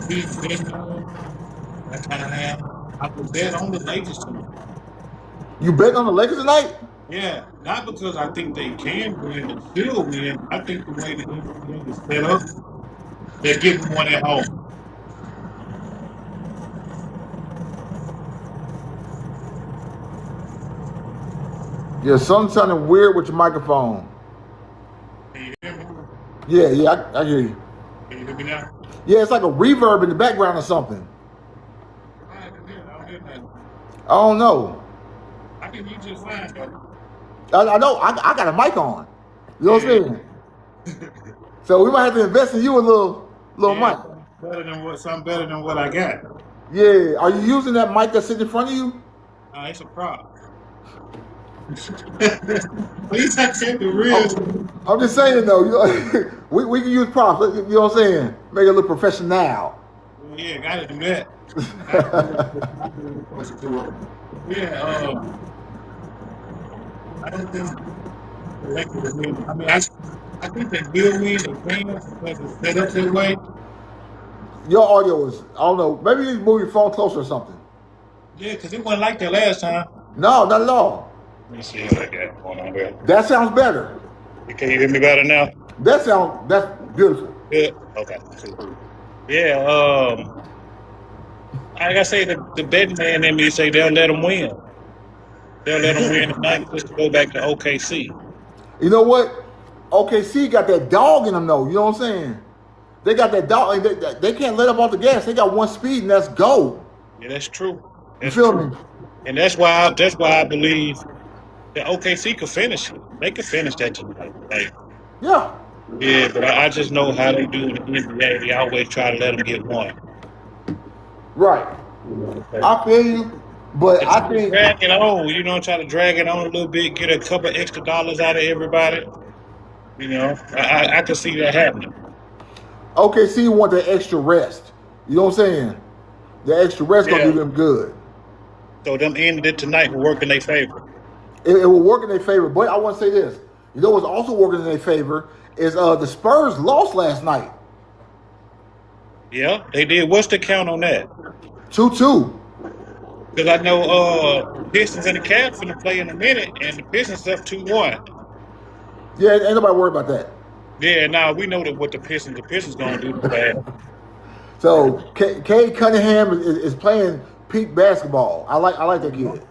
He's been I kind of have. I was bet on the Lakers tonight. You betting on the Lakers tonight? Yeah, not because I think they can win and still win. I think the way the NBA is set up, they're getting one at home. Yeah, something sounding weird with your microphone. Can you hear me? I hear you. Can you hear me now? Yeah, it's like a reverb in the background or something. I can hear. I don't hear nothing. I don't know. I can hear just fine, though. I know. I got a mic on. You know what I'm Yeah, saying? So we might have to invest in you a little yeah. mic. Something better than what I got. Yeah. Are you using that mic that's sitting in front of you? It's a prop. Please accept the real. I'm just saying though. We can use props. You know what I'm saying? Make it look professional. Yeah, gotta do that. Yeah, I don't think the Lakers will win. I mean, I think they will win. They can because it's set up that way. Your audio is. I don't know. Maybe you need to move your phone closer or something. Yeah, because it wasn't like that last time. No, not at all. Let me see what I got going on there. That sounds better. Can you hear me better now? That's beautiful. Good. Okay. Yeah. Like I say, the betting man in me say they'll let them win. They'll let them win tonight just to go back to OKC. You know what? OKC got that dog in them though. You know what I'm saying? They got that dog. They can't let up off the gas. They got one speed and that's go. Yeah, that's true. That's You feel true. me? And that's why I believe that OKC could finish it. They could finish that tonight. Like, Yeah. yeah, but I just know how they do in the NBA. They always try to let them get one. Right. I feel you, but I think Drag it on, try to drag it on a little bit, get a couple extra dollars out of everybody. I can see that happening. OKC want the extra rest. You know what I'm saying? The extra rest gonna Yeah. do them good. So them ended it tonight will work in their favor. It will work in their favor. But I want to say this. You know what's also working in their favor is the Spurs lost last night. Yeah, they did. What's the count on that? 2-2. Because I know Pistons and the Cavs finna play in a minute, and the Pistons up 2-1. Yeah, ain't nobody worried about that. Yeah, now we know that what the Pistons gonna do today. So Cade Cunningham is playing peak basketball. I like that kid.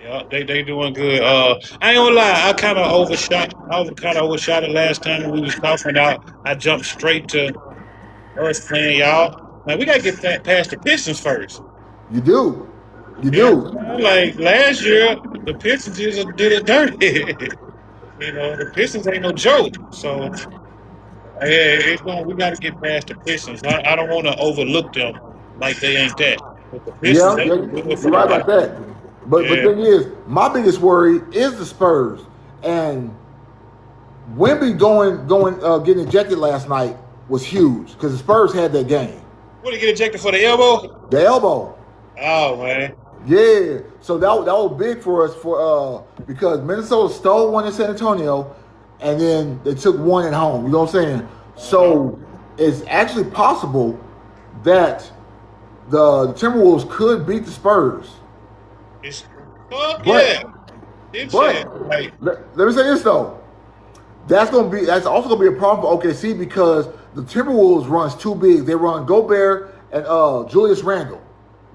Yeah, they doing good. I ain't gonna lie, I kind of overshot. I was kind of overshot it last time when we was talking out. I jumped straight to us playing y'all. Now we gotta get past the Pistons first. You do. Like last year, the Pistons just did it dirty. The Pistons ain't no joke. So yeah, we gotta get past the Pistons. I don't want to overlook them like they ain't that. But the Pistons, You're right about that. But Yeah. the thing is, my biggest worry is the Spurs. And Wemby getting ejected last night was huge because the Spurs had that game. What, did he get ejected for the elbow? The elbow. Oh man. Yeah. So that was big for us because Minnesota stole one in San Antonio and then they took one at home. You know what I'm saying? So it's actually possible that the Timberwolves could beat the Spurs. Yeah. Let me say this though. That's also gonna be a problem for OKC because the Timberwolves runs too big. They run Gobert and Julius Randle.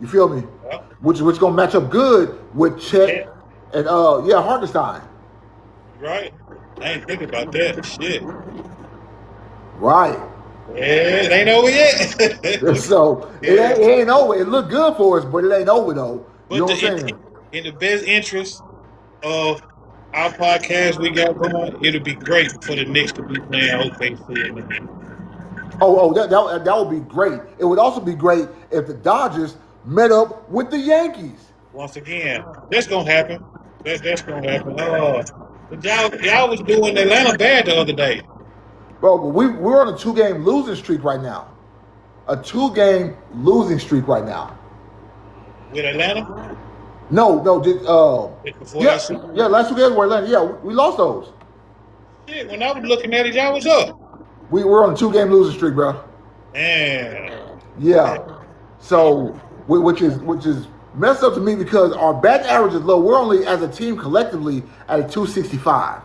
You feel me? Yeah. Which gonna match up good with Chet and Hartenstein. Right. I ain't thinking about that shit. Right. Yeah, it ain't over yet. So it ain't over. It looked good for us, but it ain't over though. You know what I'm saying? In the best interest of our podcast we got going, it'll be great for the Knicks to be playing OKC. That would be great. It would also be great if the Dodgers met up with the Yankees. Once again, that's gonna happen. That's gonna happen. But y'all was doing Atlanta bad the other day. Bro, but we're on a 2-game losing streak right now. A 2-game losing streak right now. With Atlanta? No. Yeah, last 2 games were Atlanta. Yeah, we lost those. Shit, when I was looking at it, y'all was up. We're on a 2-game losing streak, bro. Man. Yeah. So, which is messed up to me because our batting average is low. We're only as a team collectively at a 265.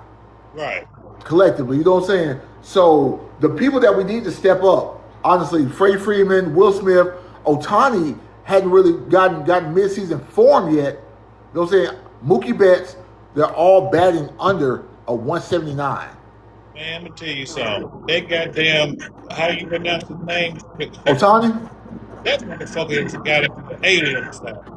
Right. Collectively, you know what I'm saying? So the people that we need to step up, honestly, Freddie Freeman, Will Smith, Otani hadn't really gotten midseason form yet. You know what I'm saying? Mookie Betts, they're all batting under a 179. Man, let me tell you something. That goddamn, how you pronounce his name? Otani? That motherfucker has got to be an alien or something.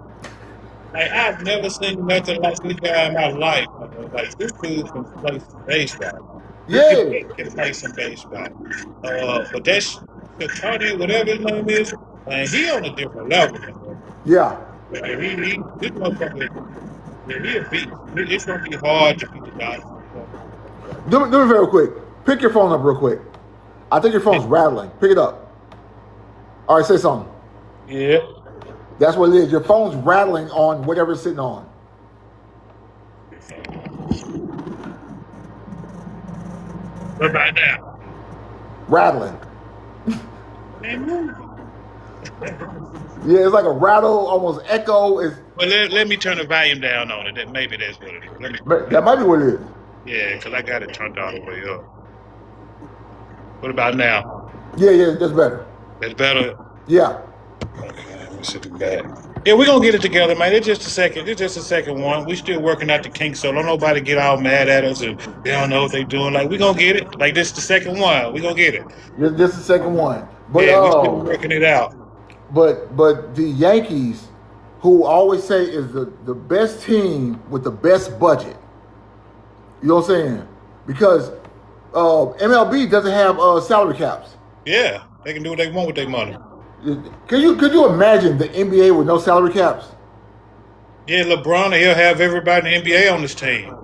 Like, I've never seen nothing like this guy in my life. Like, this dude can play some baseball. This Yeah. dude can play some baseball. But that's Tony, whatever his name is, man, he on a different level. Yeah. Like, this motherfucker, yeah, he a beast. It's going to be hard to beat the Dodgers. Do me very quick. Pick your phone up real quick. I think your phone's rattling. Pick it up. All right, say something. Yeah. That's what it is. Your phone's rattling on whatever it's sitting on. What about now? Rattling. Man, move. Yeah, it's like a rattle, almost echo. It's Well, let me turn the volume down on it. Maybe that's what it is. Let me. that might be what it is. Yeah, because I got it turned all the way up. What about now? Yeah, that's better. That's better? Yeah. Okay, let me sit back. Yeah, we're going to get it together, man. It's just a second. It's just a second one. We still working out the kinks, so don't nobody get all mad at us and they don't know what they doing. Like, we're going to get it. Like, this is the second one. We're going to get it. This is the second one. But yeah, we're still working it out. But the Yankees, who always say is the best team with the best budget. You know what I'm saying? Because MLB doesn't have salary caps. Yeah, they can do what they want with their money. Could you imagine the NBA with no salary caps? Yeah, LeBron, he'll have everybody in the NBA on this team.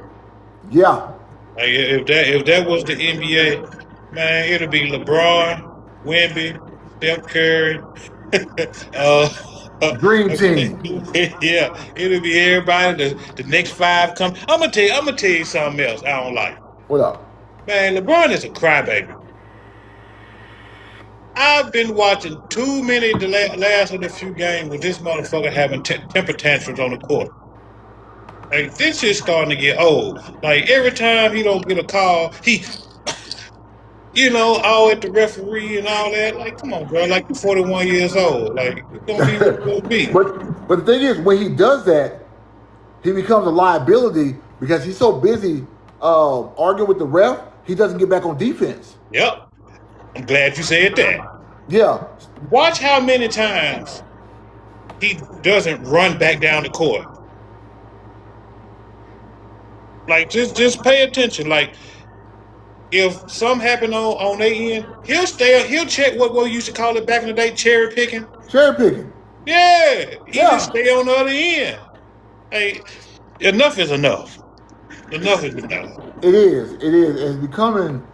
Yeah. Like if that was the NBA, man, it'll be LeBron, Wemby, Steph Curry, Dream team. Yeah, it'll be everybody. The next five come. I'm gonna tell you something else I don't like. What up? Man, LeBron is a crybaby. I've been watching too many the last of the few games with this motherfucker having temper tantrums on the court. Like, this is starting to get old. Like, every time he don't get a call, he, all at the referee and all that. Like, come on, bro. Like, you're 41 years old. Like, it's going to be what it's going to be. But the thing is, when he does that, he becomes a liability because he's so busy arguing with the ref, he doesn't get back on defense. Yep. I'm glad you said that. Yeah. Watch how many times he doesn't run back down the court. Like, just pay attention. Like, if something happened on their end, he'll check what we used to call it back in the day, cherry picking. Cherry picking. Yeah. He just stay on the other end. Hey, enough is enough. Enough is enough. It is. It's becoming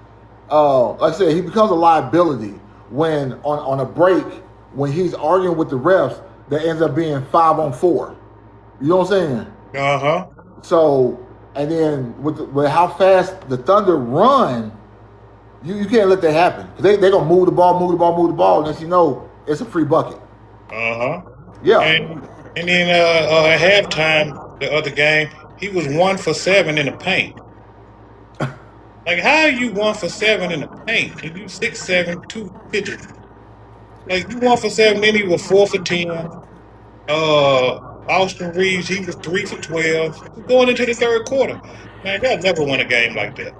like I said, he becomes a liability when on a break, when he's arguing with the refs, that ends up being 5-on-4. You know what I'm saying? Uh-huh. So, and then with how fast the Thunder run, you can't let that happen. They're going to move the ball, unless you know it's a free bucket. Uh-huh. Yeah. And then at halftime, the other game, he was 1 for 7 in the paint. Like, how are you 1 for 7 in the paint? And you 6'7", 250. Like, you 1 for 7, then he was 4 for 10. Austin Reeves, he was 3 for 12. Going into the third quarter. Man, they'll never win a game like that.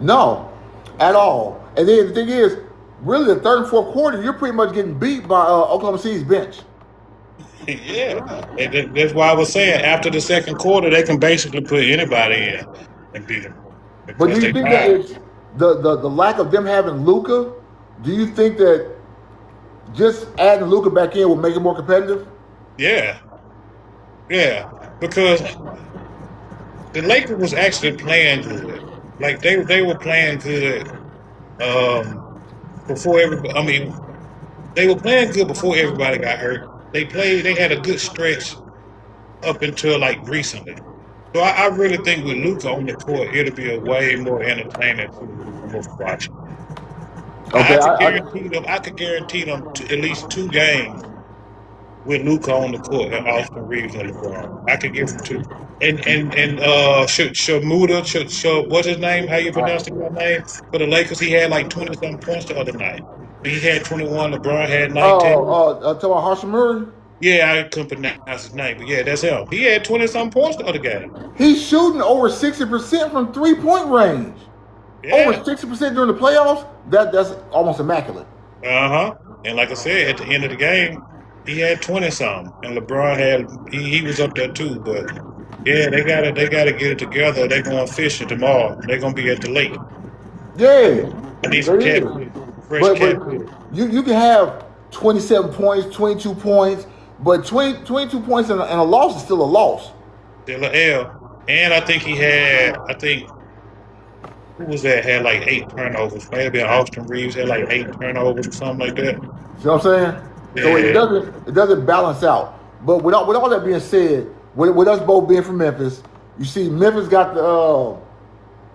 No, at all. And then the thing is, really the third and fourth quarter, you're pretty much getting beat by Oklahoma City's bench. Yeah. And that's why I was saying, after the second quarter, they can basically put anybody in and beat them. But do you think that it's the lack of them having Luka? Do you think that just adding Luka back in will make it more competitive? Yeah. Yeah. Because the Lakers was actually playing good. Like, they were playing good before everybody. I mean, they were playing good before everybody got hurt. They had a good stretch up until, like, recently. So I really think with Luka on the court, it'll be a way more entertaining to watch. Okay, I could guarantee them at least 2 games with Luca on the court and Austin Reeves and LeBron. I could give him 2. And Shamuda, what's his name? How you pronounce the guy's name for the Lakers? He had like 20-something points the other night. He had 21. LeBron had 19. talking about Hashimura. Yeah, I couldn't pronounce his name, but yeah, that's him. He had 20-something points the other game. He's shooting over 60% from 3-point range. Over Yeah. 60% during the playoffs. That's almost immaculate. And like I said, at the end of the game, he had 20-something, and LeBron he was up there too. But yeah, they gotta get it together. They're going fishing tomorrow. They're gonna be at the lake. Yeah, I need some they is. fresh But catfish. you can have 27 points, 22 points, but 22 points and a loss is still a loss. Still a L. And I think who was that? Had like 8 turnovers. Maybe Austin Reeves had like 8 turnovers or something like that. See what I'm saying? So it doesn't balance out. But with all that being said, with us both being from Memphis, you see Memphis got the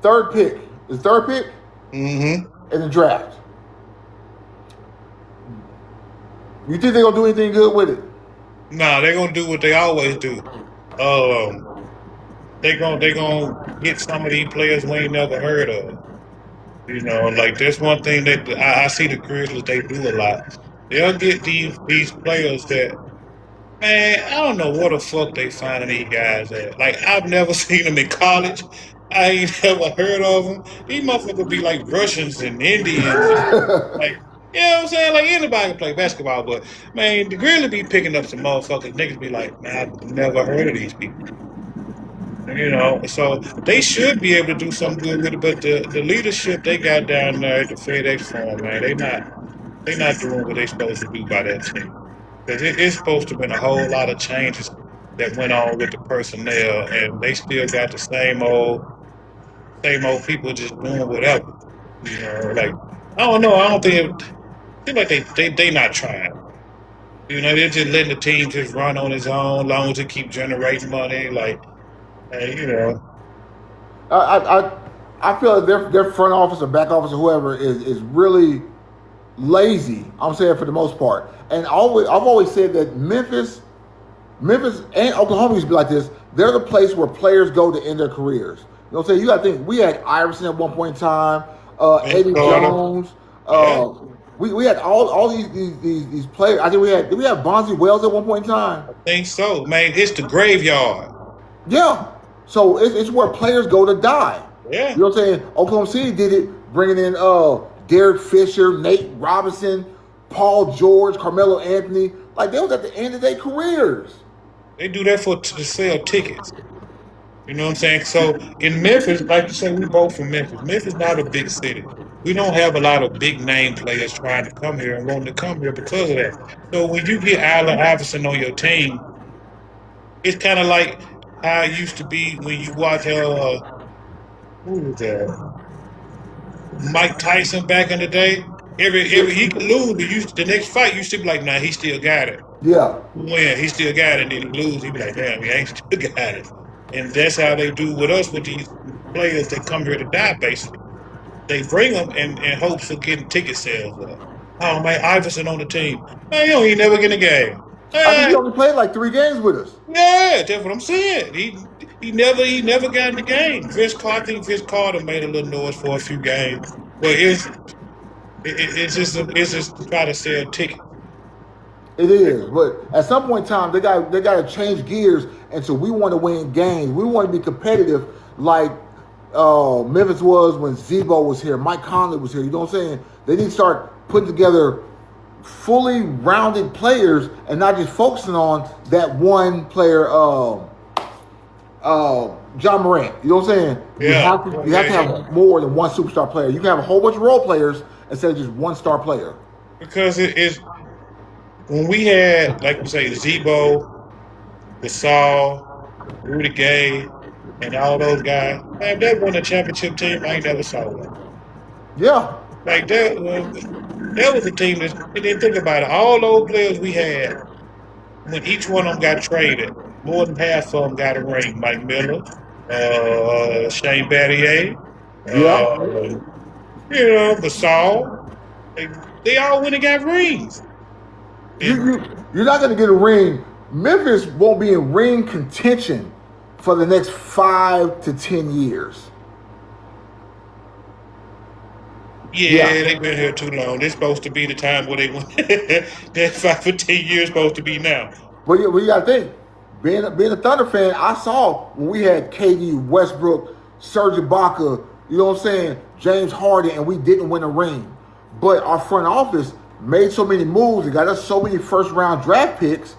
third pick. Is third pick in the draft. You think they're gonna do anything good with it? Nah, they're gonna do what they always do. They gonna get some of these players we ain't never heard of. You know, like there's one thing that I see the Grizzlies, they do a lot. They'll get these players that, man, I don't know what the fuck they finding these guys at. Like I've never seen them in college. I ain't never heard of them. These motherfuckers be like Russians and Indians. Like, you know what I'm saying? Like anybody can play basketball, but man, the Grizzlies be picking up some motherfuckers. Niggas be like, man, I've never heard of these people. You know, so they should be able to do something good with it, but the leadership they got down there at the FedEx Forum, man, they not doing what they supposed to do by that team. Because it's supposed to have been a whole lot of changes that went on with the personnel, and they still got the same old people just doing whatever. You know, like I don't know, I don't think it seems like they not trying. You know, they're just letting the team just run on its own, long as it keep generating money, like. And, you know, I feel like their front office or back office or whoever is really lazy. I'm saying for the most part, and I've always said that Memphis and Oklahoma used to be like this. They're the place where players go to end their careers. You know what I'm saying? You got to think we had Iverson at one point in time, Eddie Jones. We had all these players. I think did we have Bonzi Wells at one point in time? I think so, man. It's the graveyard. Yeah. So it's where players go to die. Yeah. You know what I'm saying? Oklahoma City did it, bringing in Derek Fisher, Nate Robinson, Paul George, Carmelo Anthony. Like they was at the end of their careers. They do that to sell tickets. You know what I'm saying? So in Memphis, like you say, we both from Memphis. Memphis is not a big city. We don't have a lot of big name players trying to come here and wanting to come here because of that. So when you get Allen Iverson on your team, it's kind of like how it used to be when you watch who was that? Mike Tyson back in the day. Every he could lose, but the next fight used to be like, nah, he still got it. Yeah. Win, he still got it, and then he lose, he be like, damn, he ain't still got it. And that's how they do with us with these players that come here to die, basically. They bring them in hopes of getting ticket sales up. Oh man, Iverson on the team. Man, he never get a game. I think he only played like 3 games with us. Yeah, that's what I'm saying. He never got in the game. I think Vince Carter made a little noise for a few games, but it's just to try to sell tickets. It is, but at some point in time, they got to change gears, and so we want to win games. We want to be competitive, like Memphis was when Z-Bo was here, Mike Conley was here. You know what I'm saying? They need to start putting together fully rounded players and not just focusing on that one player, John Morant. You know what I'm saying? Yeah. You have to have more than one superstar player. You can have a whole bunch of role players instead of just one star player. Because it is when we had, like you say, Z-Bo, Gasol, Rudy Gay, and all those guys, man, that won a championship team. I ain't never saw one. Yeah. Like that was a team that, and then think about it, all those players we had, when each one of them got traded, more than half of them got a ring. Mike Miller, Shane Battier, Gasol, They all went and got rings. And You're not going to get a ring. Memphis won't be in ring contention for the next 5 to 10 years. yeah, they've been here too long. This supposed to be the time where they went. That 5 or 10 years supposed to be now. But you got to think, being a Thunder fan, I saw when we had KD, Westbrook, Serge Ibaka, you know what I'm saying, James Harden, and we didn't win a ring. But our front office made so many moves and got us so many first round draft picks,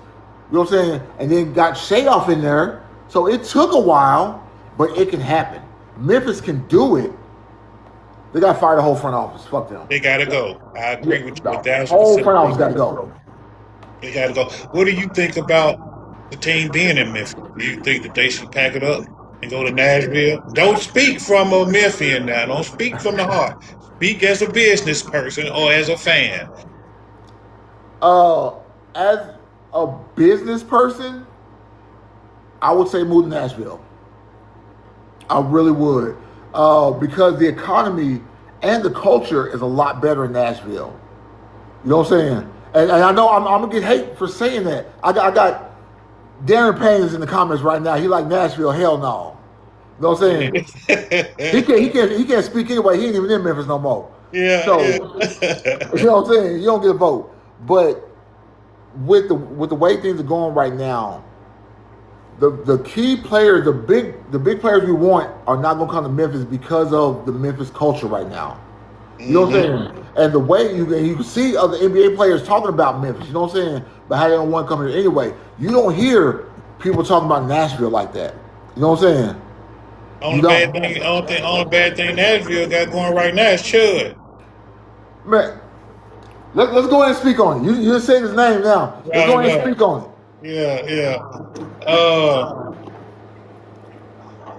you know what I'm saying, and then got Shea off in there. So it took a while, but it can happen. Memphis can do it. They got to fire the whole front office. Fuck them. They got to go. I agree with you. The whole front office got to go. They got to go. What do you think about the team being in Memphis? Do you think that they should pack it up and go to Nashville? Don't speak from a Memphian now. Don't speak from the heart. Speak as a business person or as a fan. As a business person, I would say move to Nashville. I really would. Because the economy and the culture is a lot better in Nashville. You know what I'm saying? And I know I'm going to get hate for saying that. I got Darren Payne is in the comments right now. He like Nashville. Hell no. You know what I'm saying? he can't speak anyway. He ain't even in Memphis no more. Yeah. So, yeah. You know what I'm saying? You don't get a vote. But with the way things are going right now, the key players, the big players we want are not going to come to Memphis because of the Memphis culture right now. You know what I'm saying? And the way you can see other NBA players talking about Memphis, you know what I'm saying? But how they don't want to come here anyway. You don't hear people talking about Nashville like that. You know what I'm saying? Only bad thing Nashville got going right now is Chud. Man, let's go ahead and speak on it. You just said his name now. Let's go ahead and speak on it. Yeah.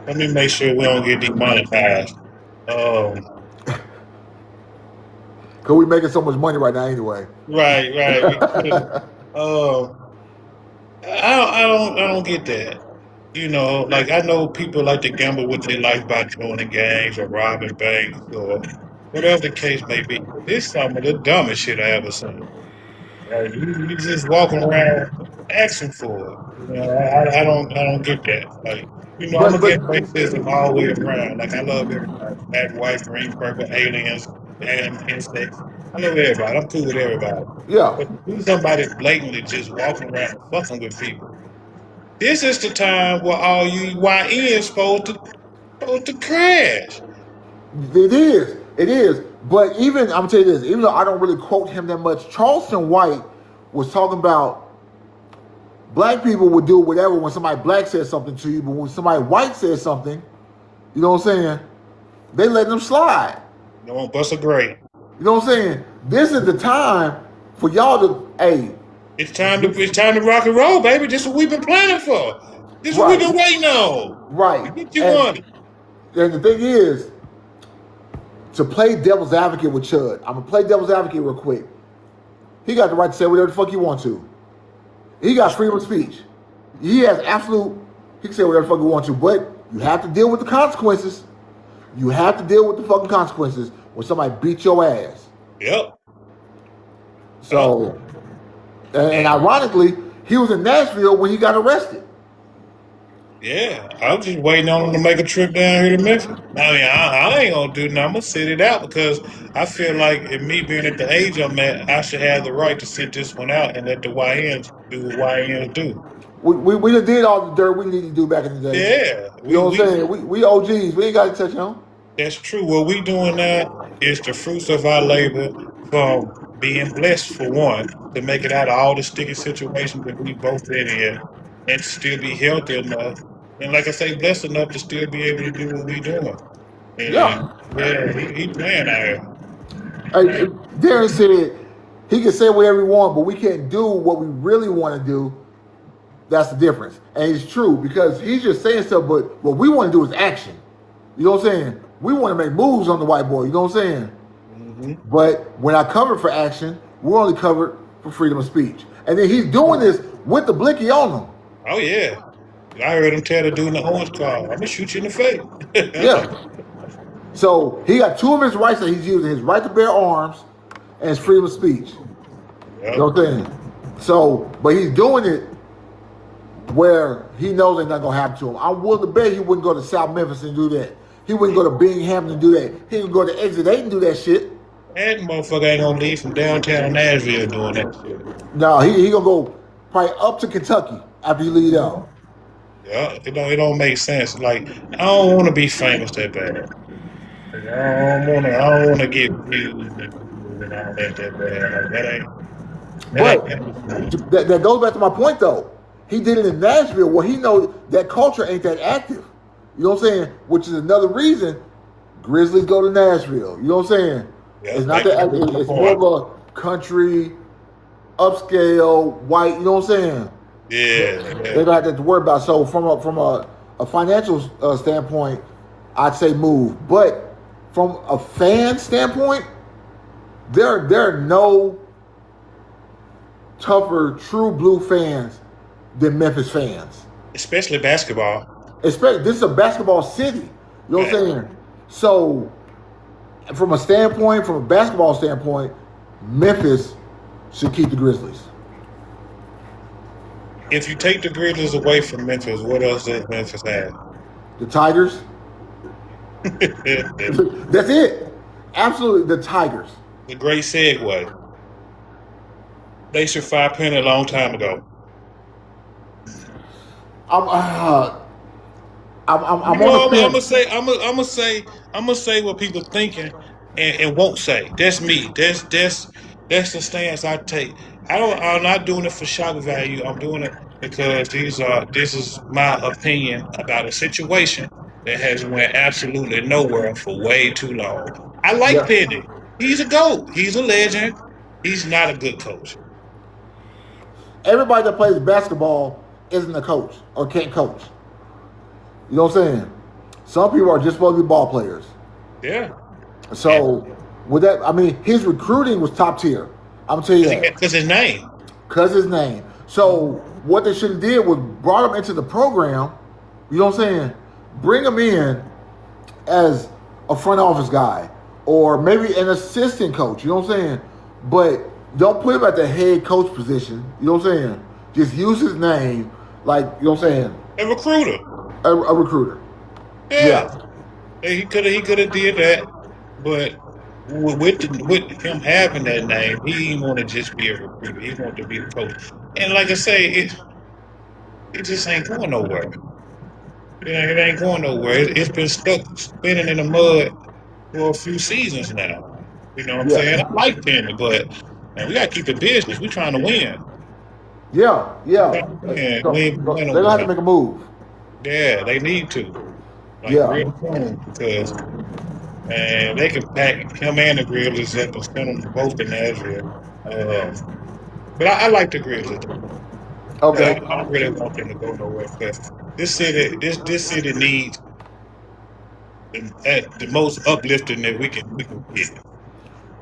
Let me make sure we don't get demonetized. Cause we making so much money right now anyway. Right. I don't get that. You know, like I know people like to gamble with their life by joining gangs or robbing banks or whatever the case may be. This is some of the dumbest shit I ever seen. Like, you just walking around asking for it. You know, I don't get that. Like, you know, I'm against racism all the way around. Like I love everybody. Black, white, green, purple, aliens, and insects. I love everybody. I'm cool with everybody. Yeah. But do somebody blatantly just walking around fucking with people. This is the time where all you YNs supposed to crash. It is. But even, I'm gonna tell you this, even though I don't really quote him that much, Charleston White was talking about black people would do whatever when somebody black says something to you, but when somebody white says something, you know what I'm saying, they let them slide. They won't bust a grape. You know what I'm saying? This is the time for y'all to, hey. It's time to rock and roll, baby. This is what we've been planning for. This is what we've been waiting on. Right. Get you money. And the thing is, to play devil's advocate with Chud, I'm gonna play devil's advocate real quick. He got the right to say whatever the fuck he wants to. He got freedom of speech. He can say whatever the fuck he wants to, but you have to deal with the consequences. You have to deal with the fucking consequences when somebody beats your ass. Yep. So, and ironically, he was in Nashville when he got arrested. Yeah, I was just waiting on him to make a trip down here to Memphis. I mean, I ain't gonna do nothing. I'm gonna sit it out because I feel like, if me being at the age I'm at, I should have the right to sit this one out and let the YNs do what YNs do. We done did all the dirt we needed to do back in the day. Yeah. You know what I'm saying? We OGs. We ain't got to touch on. That's true. What we doing now is the fruits of our labor from being blessed, for one, to make it out of all the sticky situations that we both been in and still be healthy enough. And like I say, blessed enough to still be able to do what we doing. And, he playing out here. Hey, Darren said he can say whatever he wants, but we can't do what we really want to do. That's the difference. And it's true because he's just saying stuff, but what we want to do is action. You know what I'm saying? We want to make moves on the white boy. You know what I'm saying? Mm-hmm. But when I covered for action, we're only covered for freedom of speech. And then he's doing this with the blicky on him. Oh, yeah. I heard him tell the dude in the orange car, I'm going to shoot you in the face. Yeah. So he got two of his rights that he's using. His right to bear arms and it's freedom of speech. You know Yep. what I'm saying? So, but he's doing it where he knows it's not gonna happen to him. I'm willing to bet he wouldn't go to South Memphis and do that. He wouldn't go to Binghamton and do that. He would go to Exit 8 and do that shit. That motherfucker ain't gonna leave from downtown Nashville doing that shit. No, he gonna go probably up to Kentucky after he leave out. Yeah, it don't make sense. Like I don't want to be famous that bad. Like, I don't wanna get views and all that bad. Like, But that that goes back to my point though. He did it in Nashville where he knows that culture ain't that active. You know what I'm saying? Which is another reason Grizzlies go to Nashville. You know what I'm saying? Yeah, It's not that active. It's more of a country, upscale, white. You know what I'm saying? They don't have to worry about. So from a financial standpoint, I'd say move. But from a fan standpoint, there are no tougher true blue fans than Memphis fans. especially basketball. Especially this is a basketball city. You know what I'm saying? So from a basketball standpoint, Memphis should keep the Grizzlies. If you take the Grizzlies away from Memphis, what else does Memphis have? The Tigers. The That's it. Absolutely, the Tigers. great segue. They should fire Penny a long time ago. I'm You know, on the I'm fence. gonna say what people thinking and won't say. That's me. That's the stance I take. I'm not doing it for shock value. I'm doing it because this is my opinion about a situation that has went absolutely nowhere for way too long. I like Yeah. Penny. He's a GOAT. He's a legend. He's not a good coach. Everybody that plays basketball isn't a coach or can't coach. You know what I'm saying? Some people are just supposed to be ball players. Yeah. So with that, I mean, his recruiting was top tier. I'm gonna tell you that. Because his name. Cause his name. So what they should have did was brought him into the program. You know what I'm saying? Bring him in as a front office guy or maybe an assistant coach. You know what I'm saying? But don't put him at the head coach position. You know what I'm saying? Just use his name, like you know what I'm saying, A recruiter. a recruiter. Yeah. He could have did that, but with him having that name, he didn't want to just be a recruiter. He wanted to be the coach. And like I say, it just ain't going nowhere. It ain't going nowhere. It's been stuck spinning in the mud for a few seasons now. You know what I'm Yeah. saying? I like Penny, but man, we gotta keep the business. We trying to win. Yeah. Yeah, So, we ain't they're gonna have to make a move. Yeah, they need to. Like Yeah. real soon, because man, they can pack him and the Grizzlies up and send them both to Nashville. But I like the Grizzlies. Okay. I don't really want them to go nowhere because this city needs the most uplifting that we can get.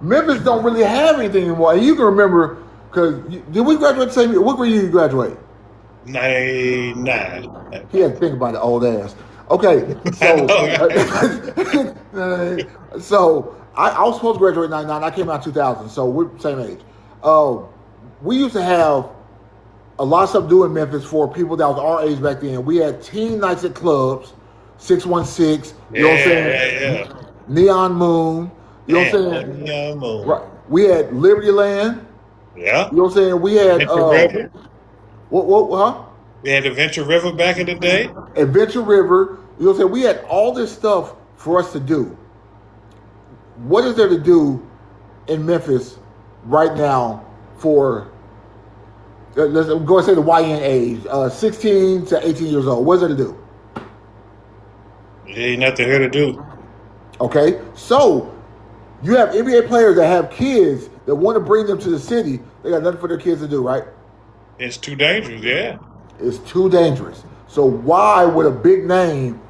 Memphis don't really have anything anymore. And you can remember because did we graduate the same year? What year did you graduate? 99. He had to think about the old ass. Okay, so I was supposed to graduate in 99. I came out in 2000, so we're the same age. We used to have a lot of stuff to do in Memphis for people that was our age back then. We had teen nights at clubs, 616, you know what I'm saying? Yeah. Neon Moon, you know what I'm saying? Neon Moon. Right. We had Liberty Land, Yeah. you know what I'm saying? We had, Venture River. huh? We had the Venture River back in the day. Adventure River. You know what I'm saying? We had all this stuff for us to do. What is there to do in Memphis right now for, let's go and say the YN age, 16 to 18 years old? What is there to do? There ain't nothing here to do. Okay? So, you have NBA players that have kids that want to bring them to the city. They got nothing for their kids to do, right? It's too dangerous, yeah. It's too dangerous. So why would a big name,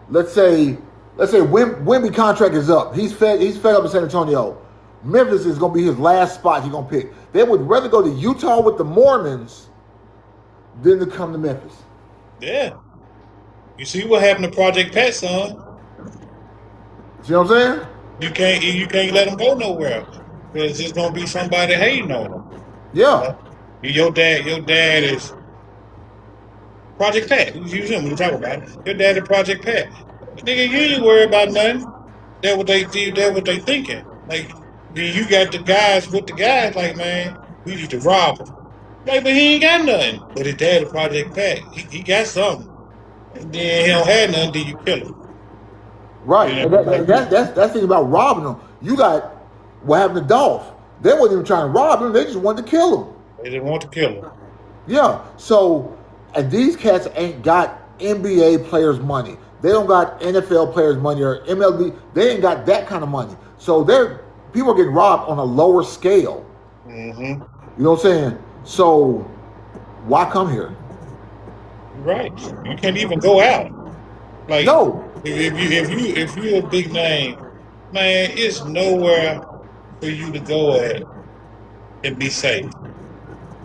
let's say Wemby contract is up. He's fed up in San Antonio. Memphis is gonna be his last spot he's gonna pick. They would rather go to Utah with the Mormons than to come to Memphis. Yeah. You see what happened to Project Pat, son? See what I'm saying? You can't let him go nowhere. Because there's gonna be somebody hating on them. Yeah, Your dad is Project Pat. Who's using him when you talk about it? Your dad is Project Pat. Nigga, you ain't worried about nothing. That's what they do. That's what they thinking. Like, then you got the guys with the guys. Like, man, we need to rob him. Like, but he ain't got nothing. But his dad is Project Pat. He got something. And then he don't have nothing. Then you kill him. right. You And know, like that's the thing about robbing them. You got what happened to Dolph. They wasn't even trying to rob him. They just wanted to kill him. they didn't want to kill him. Yeah. So, and these cats ain't got NBA players' money. They don't got NFL players' money or MLB. They ain't got that kind of money. So people are getting robbed on a lower scale. Mm-hmm. You know what I'm saying? So why come here? Right. You can't even go out. Like, No. if you're a big name, man, it's nowhere for you to go at and be safe.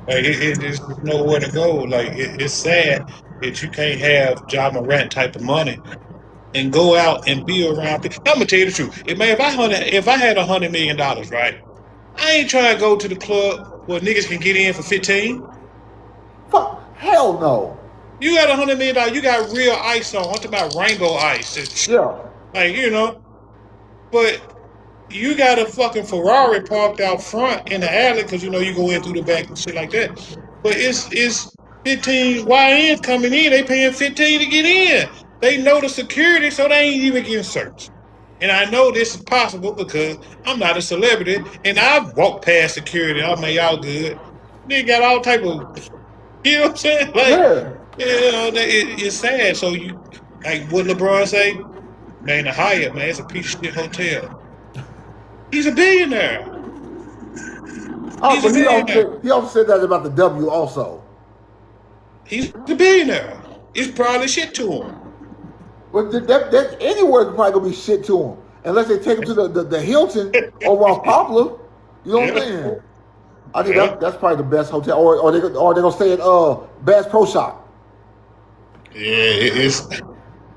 Like it's nowhere to go. Like it's sad that you can't have Ja Morant type of money and go out and be around people. I'm gonna tell you the truth. If I had $100 million, right? I ain't trying to go to the club where niggas can get in for 15. Fuck. Hell no. You got $100 million. You got real ice on. I'm talking about rainbow ice. Yeah. Like but you got a fucking Ferrari parked out front in the alley because you go in through the back and shit like that. But it's 15 YNs coming in. They paying 15 to get in. They know the security, so they ain't even getting searched. And I know this is possible because I'm not a celebrity and I've walked past security. I mean, y'all good. They got all type of, you know what I'm saying? Like, it's sad. So like what LeBron say? Man, the Hyatt, man, it's a piece of shit hotel. He's a billionaire. Oh, but he also said that about the W also. He's a billionaire. It's probably shit to him. But that anywhere is probably gonna be shit to him unless they take him to the Hilton over on Poplar. You know what I'm saying? I think that's probably the best hotel, or they gonna stay at Bass Pro Shop. Yeah,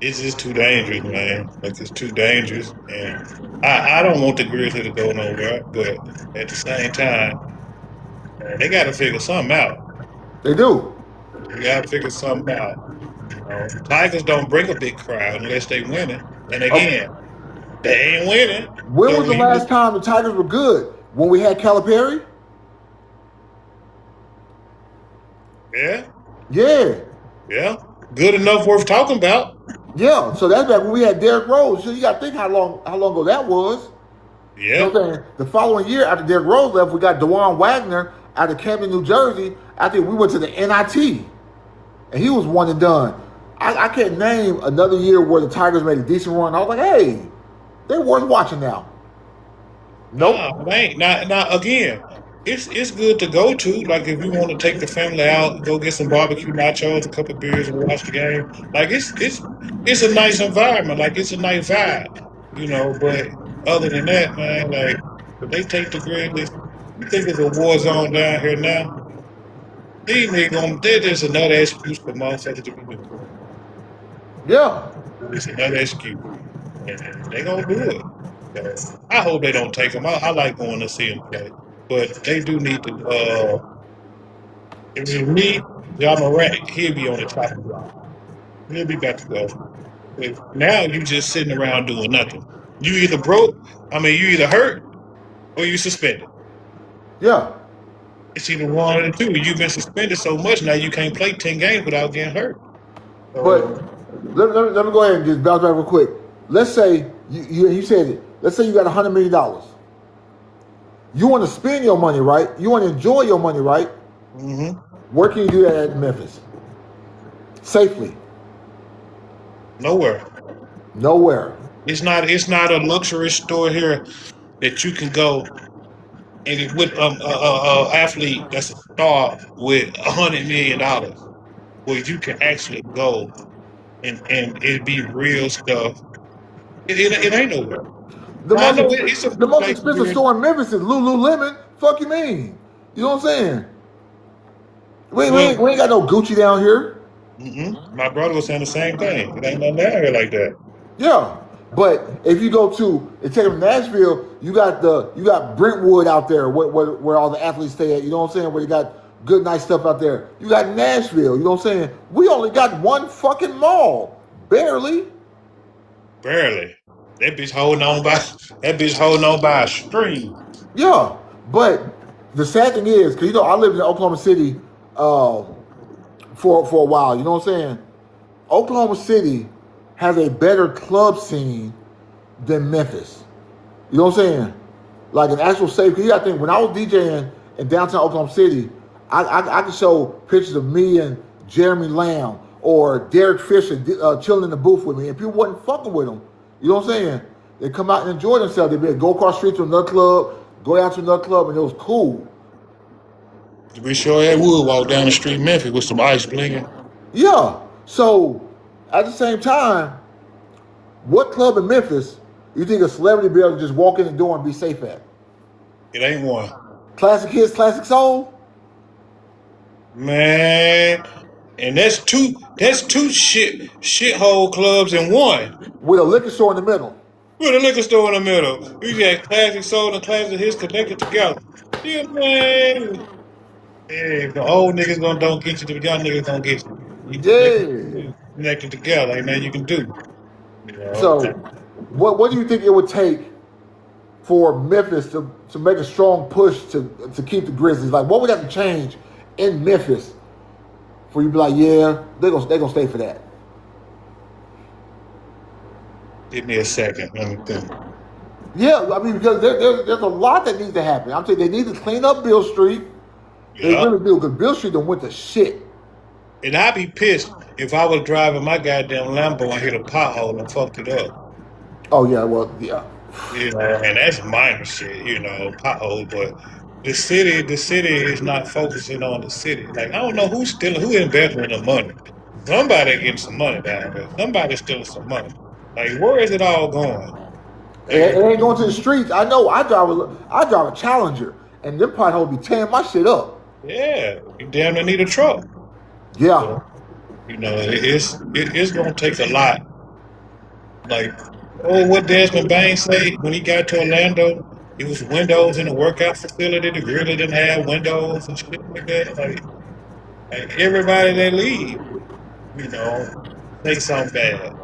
it's just too dangerous, man. Like it's too dangerous, and I don't want the Grizzlies to go nowhere. But at the same time, man, they got to figure something out. They do. They got to figure something out. Tigers don't bring a big crowd unless they winning, and again, they ain't winning. When was the last time the Tigers were good? When we had Calipari? Yeah. Yeah. Yeah. Good enough worth talking about. Yeah. So that's back when we had Derrick Rose. So you got to think how long ago that was. Yeah. You know what I'm saying? The following year after Derrick Rose left, we got DeJuan Wagner out of Camden, New Jersey. I think we went to the NIT, and he was one and done. I can't name another year where the Tigers made a decent run. I was like, hey, they're worth watching now. Nope. Now again, it's good to go to. Like if you want to take the family out, go get some barbecue nachos, a couple beers, and watch the game. Like it's a nice environment. Like it's a nice vibe, But other than that, man, like if they take the Grizzlies, you think it's a war zone down here now? They're just another excuse for motherfuckers to be doing. Yeah. It's another excuse. And they gonna do it. I hope they don't take them. I like going to see them play. But they do need to, if it's me, Ja Morant, he'll be on the top of the block. He'll be back to go. Now you just sitting around doing nothing. You either hurt or you suspended. Yeah. It's either one of the two. You've been suspended so much now you can't play 10 games without getting hurt. But let me go ahead and just bounce back real quick. Let's say you said it. Let's say you got $100 million. You want to spend your money, right? You want to enjoy your money, right? Mm-hmm. Where can you do that at Memphis? Safely. Nowhere. It's not a luxury store here that you can go and with athlete that's a star with $100 million, where you can actually go and it be real stuff. It ain't nowhere. The most expensive store in Memphis is Lululemon. Fuck you mean? You know what I'm saying? We ain't got no Gucci down here. Mm-hmm. My brother was saying the same thing. It ain't nothing down here like that. Yeah. But if you go to and take them to Nashville, you got Brentwood out there where all the athletes stay at. You know what I'm saying? Where you got good nice stuff out there. You got Nashville. You know what I'm saying? We only got one fucking mall, barely. Barely. That bitch holding on by a string. Yeah, but the sad thing is, because I lived in Oklahoma City for a while. You know what I'm saying? Oklahoma City has a better club scene than Memphis. You know what I'm saying? Like an actual safe. Because you got to think, when I was DJing in downtown Oklahoma City, I could show pictures of me and Jeremy Lamb or Derek Fisher chilling in the booth with me, and people wasn't fucking with them. You know what I'm saying? They come out and enjoy themselves. They'd go across the street to another club, go out to another club, and it was cool. We sure had would walk down the street in Memphis with some ice blinging. Yeah. So at the same time, what club in Memphis you think a celebrity be able to just walk in the door and be safe at? It ain't one. Classic Hits, Classic Soul? Man. And that's two shithole clubs in one. With a liquor store in the middle. With a liquor store in the middle. We got Classic Soul and Classic Hits connected together. Yeah, man. Yeah, the old niggas don't get you, the young niggas don't get you. Yeah. Connected together, ain't nothing you can do. You know? So what do you think it would take for Memphis to make a strong push to keep the Grizzlies? Like, what would have to change in Memphis for you to be like, yeah, they're gonna stay for that? Give me a second. Let me think. Yeah, I mean, because there's a lot that needs to happen. I'm saying they need to clean up Beale Street. They really do, because Beale Street done went to shit. And I'd be pissed if I was driving my goddamn Lambo and hit a pothole and fucked it up. Oh yeah, well yeah. You know, and that's minor shit, pothole. But the city is not focusing on the city. Like, I don't know who investing the money. Somebody getting some money down there. Somebody's stealing some money. Like, where is it all going? It ain't going to the streets. I know. I drive a Challenger, and them potholes be tearing my shit up. Yeah, you damn near need a truck. Yeah. So, it's gonna take a lot. Like, what Desmond Bain say when he got to Orlando? It was windows in the workout facility. The Grizzlies didn't have windows and shit like that. Like everybody that leave, say something bad.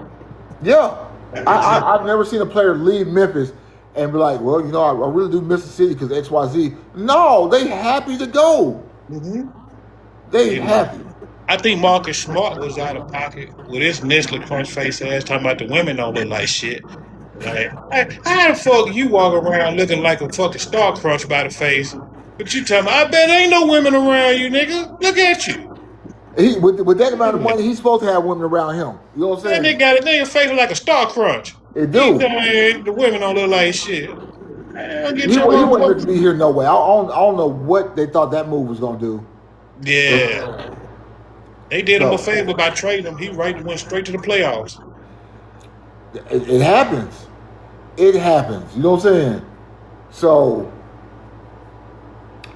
Yeah. I've never seen a player leave Memphis and be like, well, I really do miss the city because XYZ. No, they happy to go. Mm-hmm. They happy. I think Marcus Smart was out of pocket with his Nestle Crunch face ass talking about the women don't look like shit. Like, how the fuck you walk around looking like a fucking Star Crunch by the face? But you tell me, I bet ain't no women around you, nigga. Look at you. With that amount of money, he's supposed to have women around him. You know what I'm saying? And they got a nigga face like a Star Crunch. It do. The women don't look like shit. He wasn't meant to be here no way. I don't know what they thought that move was gonna do. Yeah. They did him a favor by trading him. He went straight to the playoffs. It happens. It happens. You know what I'm saying? So,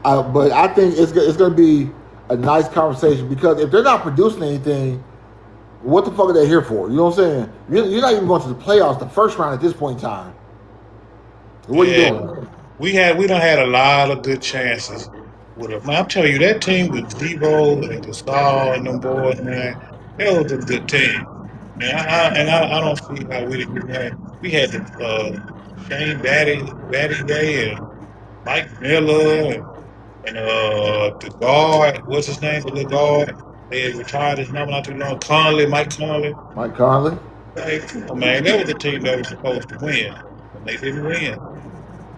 but I think it's going to be a nice conversation, because if they're not producing anything, what the fuck are they here for? You know what I'm saying? You're not even going to the playoffs the first round at this point in time. What are you doing? We done had a lot of good chances. I'm telling you, that team with Debo and Gasol and them boys, man, that was a good team. And I don't see how we didn't get that. We had Shane Battier and Mike Miller and the guard, what's his name, the little guard? They had retired his number not too long. Mike Conley. Mike Conley? Hey, man, that was the team that was supposed to win. And they didn't win.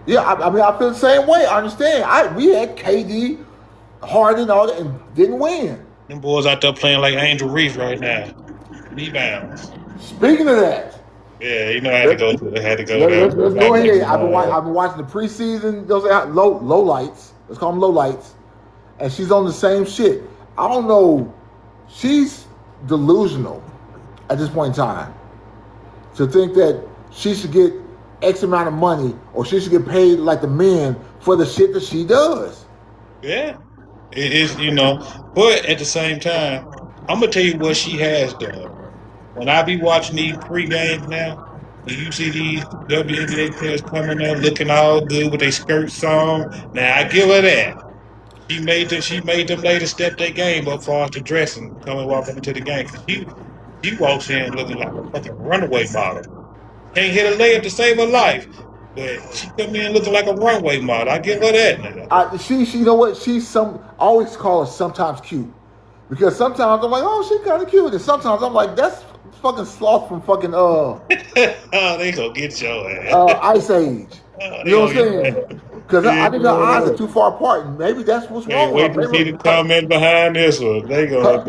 Yeah, I mean, I feel the same way. I understand. We had KD, Harden, all that, and didn't win. Them boys out there playing like Angel Reese right now. Rebounds. Speaking of that. Yeah, I had to go there. Let's go ahead. I've been watching the preseason, those low lights. Let's call them low lights. And she's on the same shit. I don't know. She's delusional at this point in time to think that she should get X amount of money, or she should get paid like the men for the shit that she does. Yeah. It is, but at the same time, I'm going to tell you what she has done. When I be watching these pre-games now, When you see these WNBA players coming up looking all good with their skirts on, now I give her that. She made them ladies step their game up for the dressing coming walking into the game. 'Cause she walks in looking like a fucking runaway model. Can't hit a layup to save her life. But she come in looking like a runway model. I give her that now. She, you know what? I always call her sometimes cute. Because sometimes I'm like, oh, she kind of cute. And sometimes I'm like, that's fucking Sloth from fucking, Oh, they gonna get your ass. Ice Age. Oh, You know what I'm saying? Because I think her eyes are too far apart. And maybe that's what's Can't wrong wait with to see her. the comment behind this one. They gonna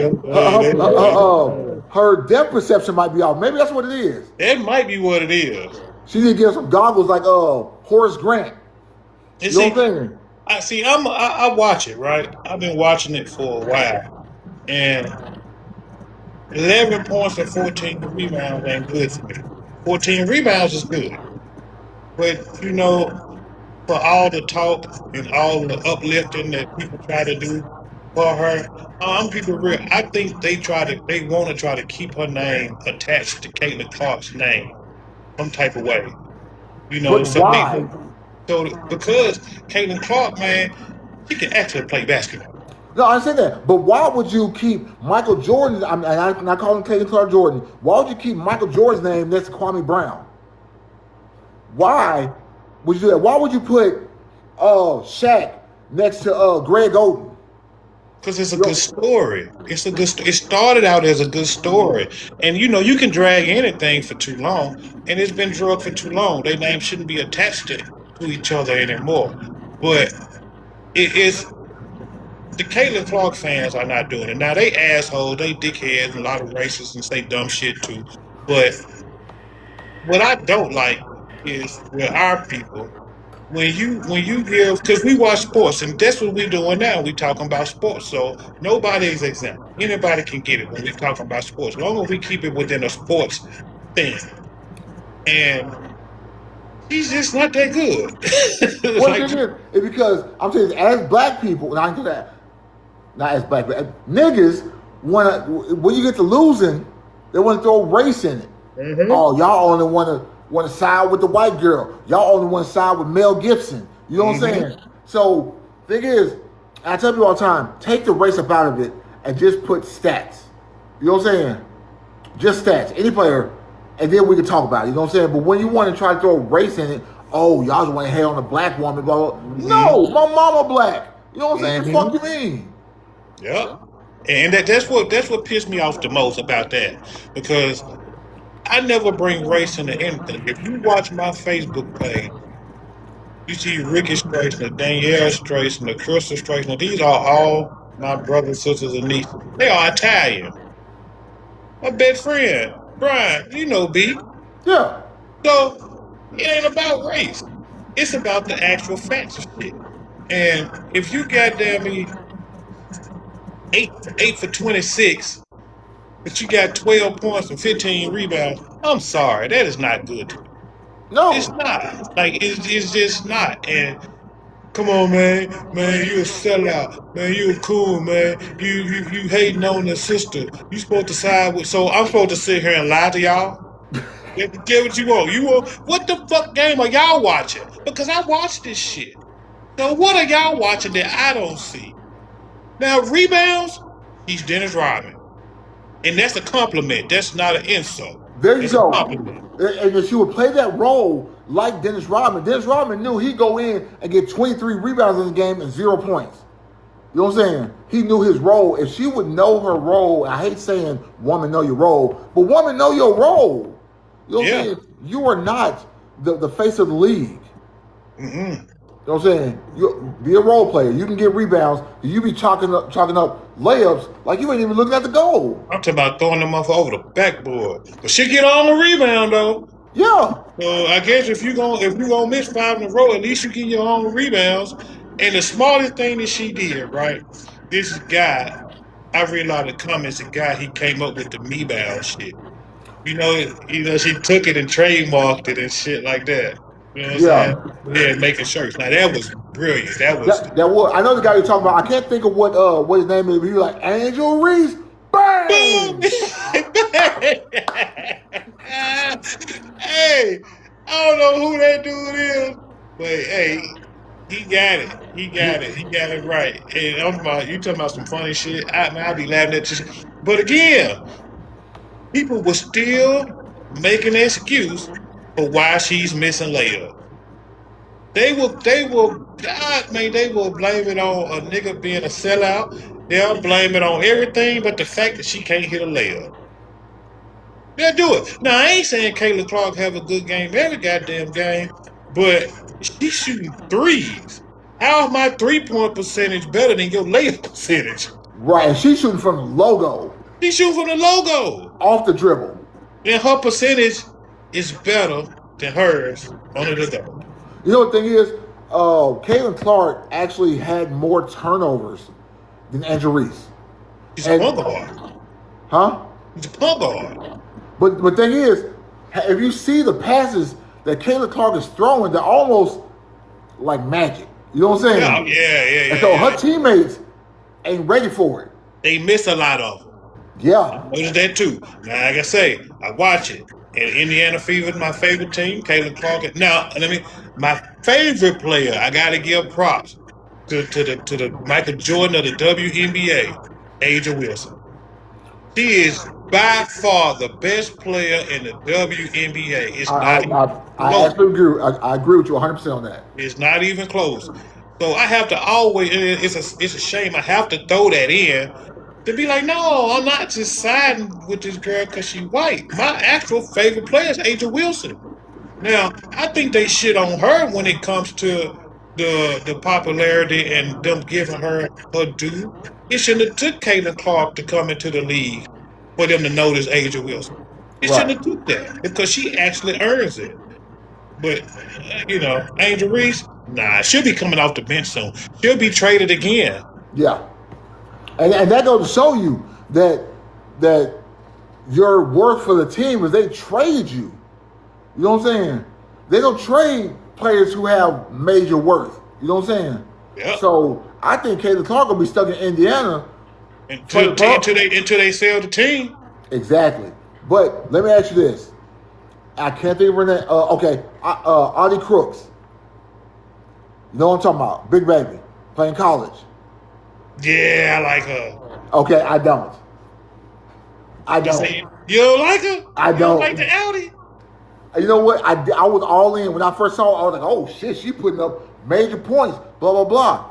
Her depth perception might be off. Maybe that's what it is. that might be what it is. She need to get some goggles like Horace Grant. And You know what I'm saying? I watch it, right? I've been watching it for a while. And 11 points and 14 rebounds ain't good for me. 14 rebounds is good. But, for all the talk and all the uplifting that people try to do for her, I'm keeping it real. I think they want to try to keep her name attached to Caitlin Clark's name some type of way. But why? Because Caitlin Clark, man, she can actually play basketball. No, I understand that. But why would you keep Michael Jordan, I'm not calling Caitlin Clark Jordan, why would you keep Michael Jordan's name next to Kwame Brown? Why would you do that? Why would you put Shaq next to Greg Oden? Because it's a good story. It started out as a good story. And you can drag anything for too long, and it's been drugged for too long. Their names shouldn't be attached to each other anymore. But it is the Caitlin Clark fans are not doing it. Now they assholes, they dickheads, and a lot of racists and say dumb shit too. But what I don't like is with our people, when you give, because we watch sports, and that's what we're doing now. We talking about sports, so nobody is exempt. Anybody can get it when we talking about sports, as long as we keep it within a sports thing. And he's just not that good. What it is because I'm saying as black people, and I do that, not as black, but niggas when you get to losing, they want to throw race in it. Mhm. Oh, y'all only want to side with the white girl. Y'all only want to side with Mel Gibson. You know what I'm saying? So thing is, I tell people all the time, take the race up out of it and just put stats. You know what I'm saying? Just stats. Any player, and then we can talk about it. You know what I'm saying? But when you want to try to throw race in it, oh, y'all just want to hate on a black woman, blah, blah. No, my mama black. You know what I'm saying? The fuck you mean? Yeah. And that's what pissed me off the most about that. Because I never bring race into anything. If you watch my Facebook page, you see Ricky Straisner, Danielle Straisner, Crystal Straisner. These are all my brothers, sisters, and nieces. They are Italian. My best friend, Brian, B. Yeah. So it ain't about race. It's about the actual facts of shit. And if you goddamn me 8 for 26, but you got 12 points and 15 rebounds, I'm sorry, that is not good. No. It's not. Like it's just not. And come on, man, you a sellout, man, you a cool man. You hating on the sister. You supposed to side with. So I'm supposed to sit here and lie to y'all. Get what you want. What the fuck game are y'all watching? Because I watch this shit. So what are y'all watching that I don't see? Now rebounds, he's Dennis Rodman, and that's a compliment. That's not an insult. There you It's go. a compliment. And if she would play that role like Dennis Rodman, Dennis Rodman knew he'd go in and get 23 rebounds in the game and 0 points. You know what I'm saying? He knew his role. If she would know her role, I hate saying woman know your role, but woman know your role. You know what I'm saying? You are not the face of the league. Mm-hmm. You know what I'm saying? You be a role player. You can get rebounds. You be chalking up layups like you ain't even looking at the goal. I'm talking about throwing them off over the backboard. But she get on the rebound though. Yeah. So I guess if you gonna miss 5 in a row, at least you get your own rebounds. And the smartest thing that she did, right? This guy, I read a lot of the comments. The guy he came up with the me-bound shit. She took it and trademarked it and shit like that. You know what I'm saying? Yeah, making shirts. Now that was brilliant. That was. I know the guy you're talking about. I can't think of what his name is. But he was like Angel Reese. Bang! Hey, I don't know who that dude is, but hey, he got it. He got it. He got it right. And you talking about some funny shit. I be laughing at you. But again, people were still making an excuse for why she's missing layup. God, man, they will blame it on a nigga being a sellout. They'll blame it on everything but the fact that she can't hit a layup. They'll do it. Now, I ain't saying Caitlin Clark have a good game every goddamn game, but she's shooting threes. How is my 3-point percentage better than your layup percentage? Right, and she's shooting from the logo. She's shooting from the logo. Off the dribble. And her percentage is better than hers under the go. You know what the thing is? Caitlin Clark actually had more turnovers than Angel Reese. She's a point guard. Huh? She's a point guard. But the thing is, if you see the passes that Caitlin Clark is throwing, they're almost like magic. You know what I'm saying? Yeah. And so her teammates ain't ready for it. They miss a lot of them. Yeah. I noticed that too. Now, like I say, I watch it. And Indiana Fever is my favorite team. Caitlin Clark. Now, my favorite player, I got to give props to the Michael Jordan of the WNBA, A'ja Wilson. She is by far the best player in the WNBA. It's not even close. I absolutely agree. I agree with you 100% on that. It's not even close. So I have to always. It's a shame. I have to throw that in to be like, no, I'm not just siding with this girl because she's white. My actual favorite player is A'ja Wilson. Now, I think they shit on her when it comes to the popularity and them giving her due. It shouldn't have took Caitlin Clark to come into the league for them to notice A'ja Wilson. It shouldn't have took that because she actually earns it. But, Angel Reese, nah, she'll be coming off the bench soon. She'll be traded again. Yeah. And that goes to show you that your worth for the team is they traded you. You know what I'm saying? They don't trade players who have major worth. You know what I'm saying? Yeah. So I think Caitlin Clark will be stuck in Indiana until they sell the team. Exactly. But let me ask you this. I can't think of her name. Audie Crooks. You know what I'm talking about? Big baby. Playing college. Yeah, I like her. Okay, I don't. You don't like her? I don't. You don't like the Audi? You know what? I was all in. When I first saw her, I was like, oh, shit, she putting up major points, blah, blah, blah.